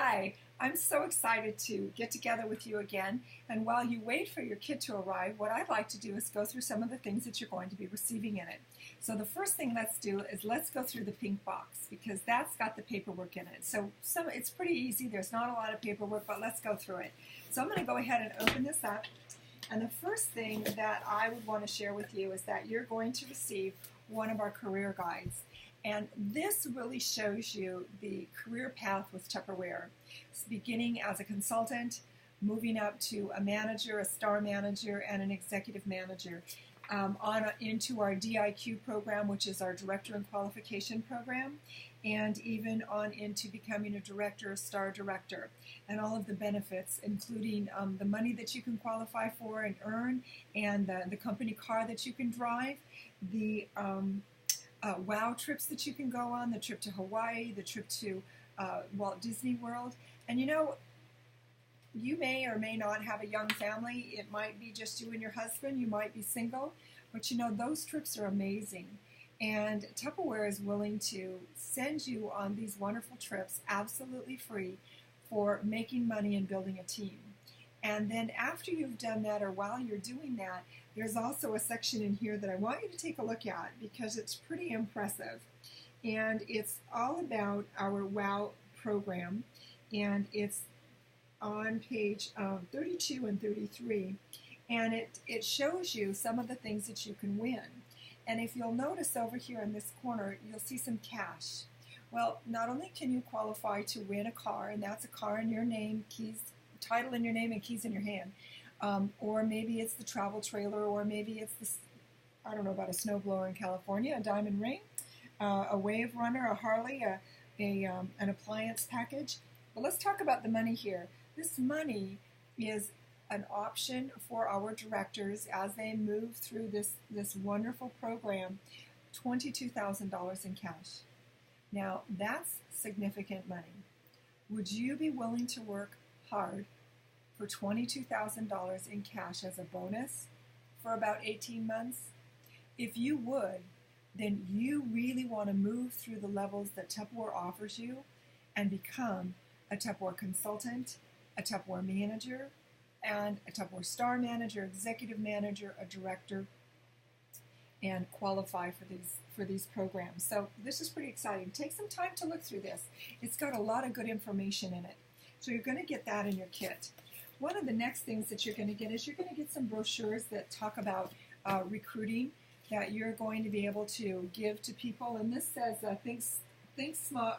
Hi, I'm so excited to get together with you again. And while you wait for your kit to arrive, what I'd like to do is go through some of the things that you're going to be receiving in it. So the first thing let's do is let's go through the pink box because that's got the paperwork in it. So it's pretty easy. There's not a lot of paperwork, but let's go through it. So I'm going to go ahead and open this up. And the first thing that I would want to share with you is that you're going to receive one of our career guides. And this really shows you the career path with Tupperware. It's beginning as a consultant, moving up to a manager, a star manager, and an executive manager. Into our DIQ program, which is our Director in Qualification program, and even on into becoming a director, a star director, and all of the benefits, including the money that you can qualify for and earn, and the company car that you can drive, the WOW trips that you can go on, the trip to Hawaii, the trip to Walt Disney World. And you know, you may or may not have a young family. It might be just you and your husband. You might be single. But you know, those trips are amazing. And Tupperware is willing to send you on these wonderful trips absolutely free for making money and building a team. And then after you've done that, or while you're doing that, there's also a section in here that I want you to take a look at because it's pretty impressive. And it's all about our WOW program. And it's on page 32 and 33. And it shows you some of the things that you can win. And if you'll notice over here in this corner, you'll see some cash. Well, not only can you qualify to win a car, and that's a car in your name, keys, title in your name, and keys in your hand. Or maybe it's the travel trailer, or maybe it's this, I don't know about a snowblower in California, a diamond ring, a wave runner, a Harley, an appliance package. But let's talk about the money here. This money is an option for our directors as they move through this wonderful program, $22,000 in cash. Now, that's significant money. Would you be willing to work hard for $22,000 in cash as a bonus for about 18 months? If you would, then you really want to move through the levels that Tupperware offers you and become a Tupperware consultant, a Tupperware manager, and a Tupperware star manager, executive manager, a director, and qualify for these programs. So this is pretty exciting. Take some time to look through this. It's got a lot of good information in it. So you're going to get that in your kit. One of the next things that you're going to get is you're going to get some brochures that talk about recruiting that you're going to be able to give to people. And this says, think small,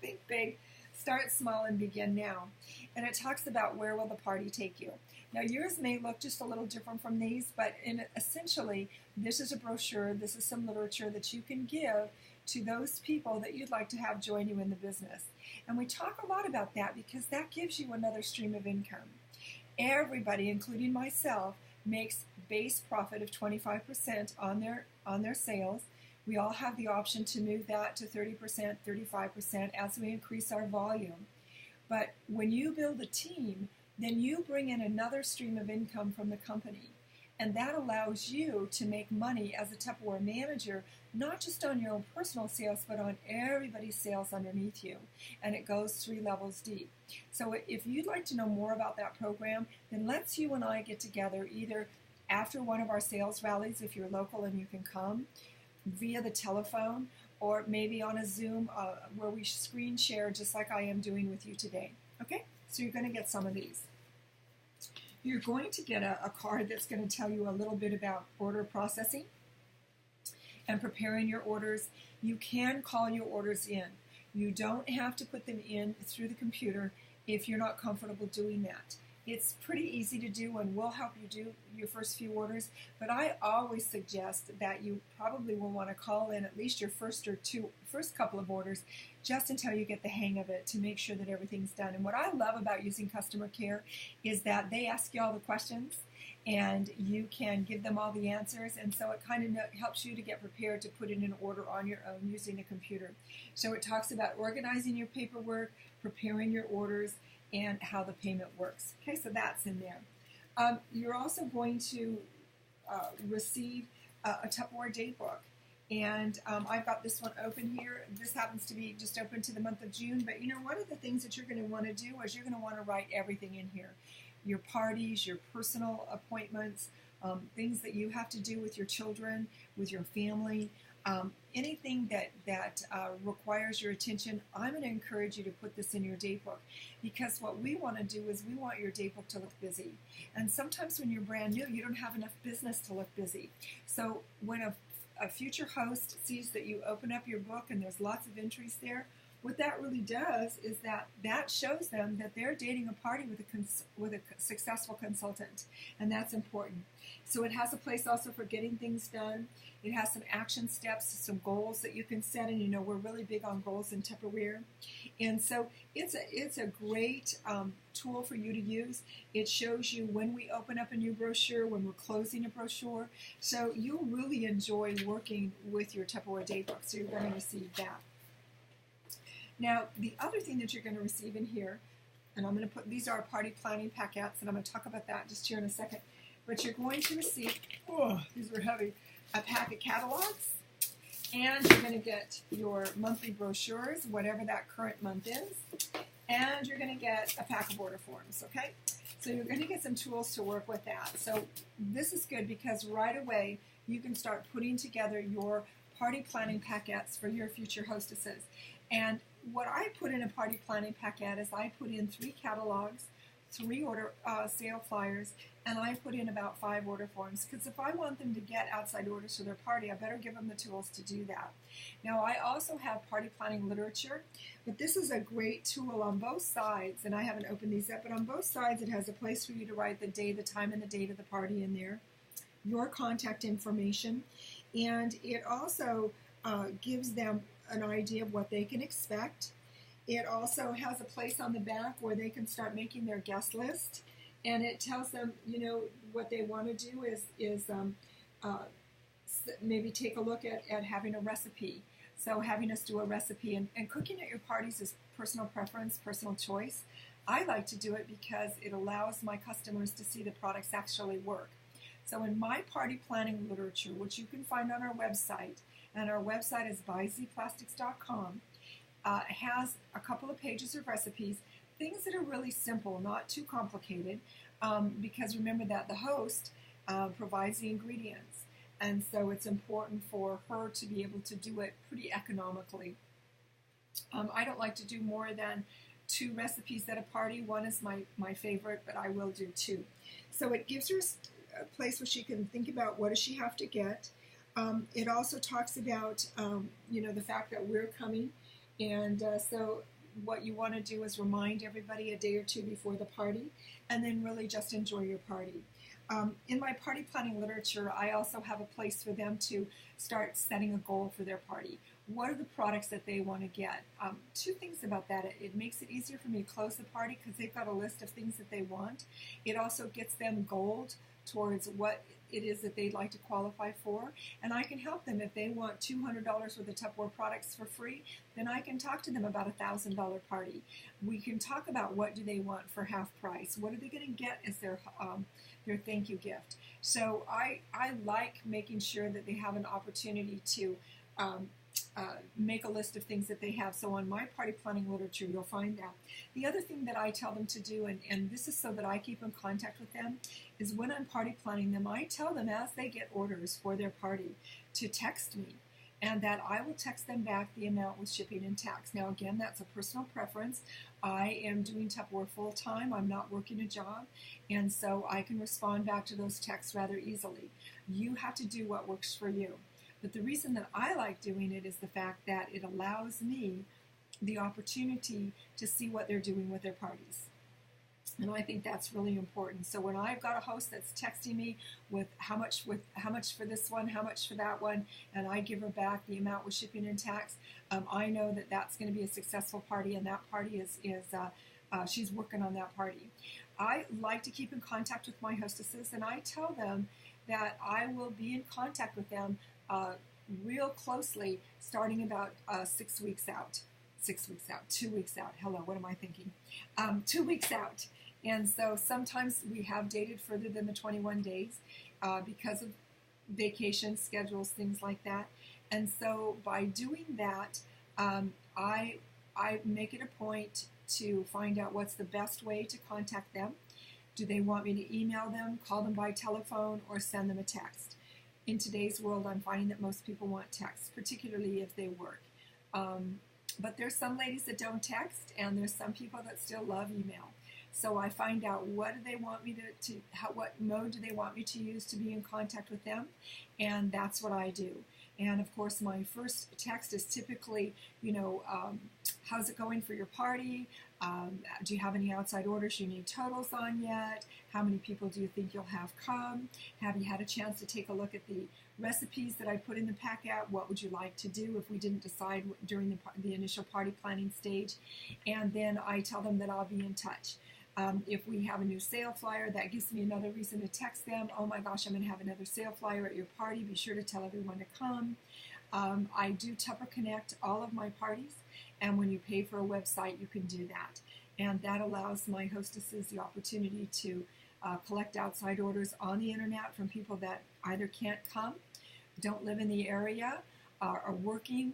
think big, start small, and begin now. And it talks about where will the party take you. Now yours may look just a little different from these, but essentially this is a brochure, this is some literature that you can give to those people that you'd like to have join you in the business. And we talk a lot about that because that gives you another stream of income. Everybody, including myself, makes base profit of 25% on their sales. We all have the option to move that to 30%, 35% as we increase our volume. But when you build a team, then you bring in another stream of income from the company. And that allows you to make money as a Tupperware manager, not just on your own personal sales, but on everybody's sales underneath you. And it goes 3 levels deep. So if you'd like to know more about that program, then let's you and I get together either after one of our sales rallies, if you're local and you can come, via the telephone, or maybe on a Zoom where we screen share just like I am doing with you today. Okay? So you're going to get some of these. You're going to get a card that's going to tell you a little bit about order processing and preparing your orders. You can call your orders in. You don't have to put them in through the computer if you're not comfortable doing that. It's pretty easy to do, and we'll help you do your first few orders, but I always suggest that you probably will want to call in at least your first couple of orders just until you get the hang of it to make sure that everything's done. And what I love about using customer care is that they ask you all the questions and you can give them all the answers, and so it kind of helps you to get prepared to put in an order on your own using a computer. So it talks about organizing your paperwork, preparing your orders, and how the payment works. Okay, so that's in there. You're also going to receive a Tupperware date book. And I've got this one open here. This happens to be just open to the month of June. But you know, one of the things that you're going to want to do is you're going to want to write everything in here. Your parties, your personal appointments, things that you have to do with your children, with your family, anything that requires your attention. I'm going to encourage you to put this in your date book, because what we want to do is we want your date book to look busy. And sometimes when you're brand new, you don't have enough business to look busy. So when a future host sees that you open up your book and there's lots of entries there, what that really does is that shows them that they're dating a party with a successful consultant, and that's important. So it has a place also for getting things done. It has some action steps, some goals that you can set, and you know we're really big on goals in Tupperware, and so it's a great tool for you to use. It shows you when we open up a new brochure, when we're closing a brochure, so you'll really enjoy working with your Tupperware date book. So you're going to receive that. Now, the other thing that you're going to receive in here, and I'm going to put, these are party planning packets, and I'm going to talk about that just here in a second, but you're going to receive, oh, these are heavy, a pack of catalogs, and you're going to get your monthly brochures, whatever that current month is, and you're going to get a pack of order forms, okay? So you're going to get some tools to work with that. So this is good because right away you can start putting together your party planning packets for your future hostesses. And what I put in a party planning packet is I put in 3 catalogs, 3 order sale flyers, and I put in about 5 order forms, because if I want them to get outside orders for their party, I better give them the tools to do that. Now, I also have party planning literature, but this is a great tool on both sides, and I haven't opened these up, but on both sides it has a place for you to write the day, the time, and the date of the party in there, your contact information, and it also gives them an idea of what they can expect. It also has a place on the back where they can start making their guest list, and it tells them, you know, what they want to do is maybe take a look at having a recipe. So having us do a recipe, and cooking at your parties is personal preference, personal choice. I like to do it because it allows my customers to see the products actually work. So in my party planning literature, which you can find on our website, and our website is byzplastics.com, has a couple of pages of recipes, things that are really simple, not too complicated, because remember that the host provides the ingredients, and so it's important for her to be able to do it pretty economically. I don't like to do more than 2 recipes at a party. One is my favorite, but I will do 2. So it gives her a place where she can think about what does she have to get. It also talks about, you know, the fact that we're coming, and so what you want to do is remind everybody a day or 2 before the party, and then really just enjoy your party. In my party planning literature, I also have a place for them to start setting a goal for their party. What are the products that they want to get? 2 things about that. It makes it easier for me to close the party because they've got a list of things that they want. It also gets them goaled towards what it is that they'd like to qualify for, and I can help them. If they want $200 worth of Tupperware products for free, then I can talk to them about a $1,000 party. We can talk about what do they want for half price. What are they going to get as their thank you gift? So I like making sure that they have an opportunity to make a list of things that they have. So on my party planning literature, you'll find that. The other thing that I tell them to do, and this is so that I keep in contact with them, is when I'm party planning them, I tell them as they get orders for their party to text me, and that I will text them back the amount with shipping and tax. Now again, that's a personal preference. I am doing Tupperware full time. I'm not working a job, and so I can respond back to those texts rather easily. You have to do what works for you. But the reason that I like doing it is the fact that it allows me the opportunity to see what they're doing with their parties. And I think that's really important. So when I've got a host that's texting me with how much for this one, how much for that one, and I give her back the amount with shipping and tax, I know that that's going to be a successful party, and that party is she's working on that party. I like to keep in contact with my hostesses, and I tell them that I will be in contact with them real closely starting about 6 weeks out. 6 weeks out, 2 weeks out. Hello, what am I thinking? 2 weeks out. And so sometimes we have dated further than the 21 days because of vacation schedules, things like that. And so by doing that, I make it a point to find out what's the best way to contact them. Do they want me to email them, call them by telephone, or send them a text? In today's world, I'm finding that most people want text, particularly if they work. But there's some ladies that don't text, and there's some people that still love email. So I find out what do they want me what mode do they want me to use to be in contact with them, and that's what I do. And of course, my first text is typically, how's it going for your party? Do you have any outside orders you need totals on yet? How many people do you think you'll have come? Have you had a chance to take a look at the recipes that I put in the packet? What would you like to do if we didn't decide during the initial party planning stage? And then I tell them that I'll be in touch. If we have a new sale flyer, that gives me another reason to text them. Oh my gosh, I'm going to have another sale flyer at your party. Be sure to tell everyone to come. I do Tupper Connect all of my parties, and when you pay for a website, you can do that. And that allows my hostesses the opportunity to collect outside orders on the internet from people that either can't come, don't live in the area, are working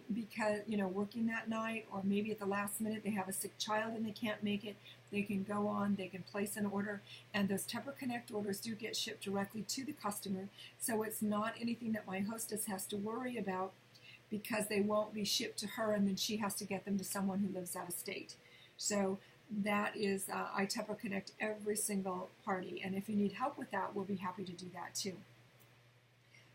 working that night, or maybe at the last minute they have a sick child and they can't make it. They can go on, they can place an order, and those Tupper Connect orders do get shipped directly to the customer, so it's not anything that my hostess has to worry about, because they won't be shipped to her and then she has to get them to someone who lives out of state. So that is, I Tupper Connect every single party, and if you need help with that, we'll be happy to do that too.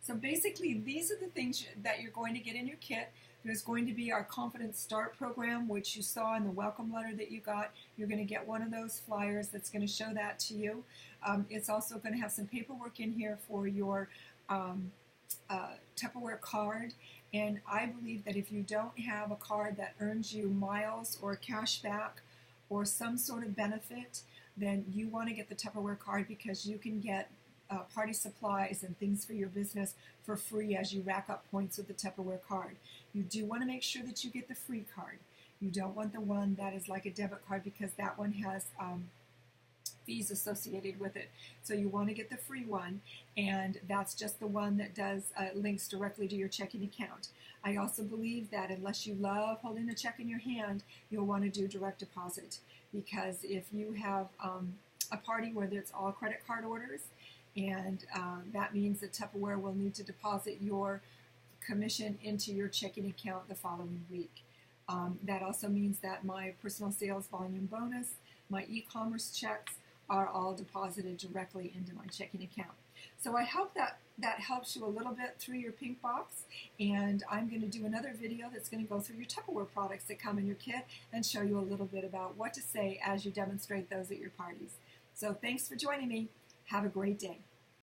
So basically, these are the things that you're going to get in your kit. There's going to be our Confidence Start program, which you saw in the welcome letter that you got. You're going to get one of those flyers that's going to show that to you. It's also going to have some paperwork in here for your Tupperware card. And I believe that if you don't have a card that earns you miles or cash back or some sort of benefit, then you want to get the Tupperware card, because you can get party supplies and things for your business for free as you rack up points with the Tupperware card. You do want to make sure that you get the free card. You don't want the one that is like a debit card, because that one has fees associated with it. So you want to get the free one, and that's just the one that does links directly to your checking account. I also believe that unless you love holding a check in your hand, you'll want to do direct deposit, because if you have a party where it's all credit card orders, and that means that Tupperware will need to deposit your commission into your checking account the following week. That also means that my personal sales volume bonus, my e-commerce checks, are all deposited directly into my checking account. So I hope that helps you a little bit through your pink box, and I'm going to do another video that's going to go through your Tupperware products that come in your kit and show you a little bit about what to say as you demonstrate those at your parties. So thanks for joining me. Have a great day.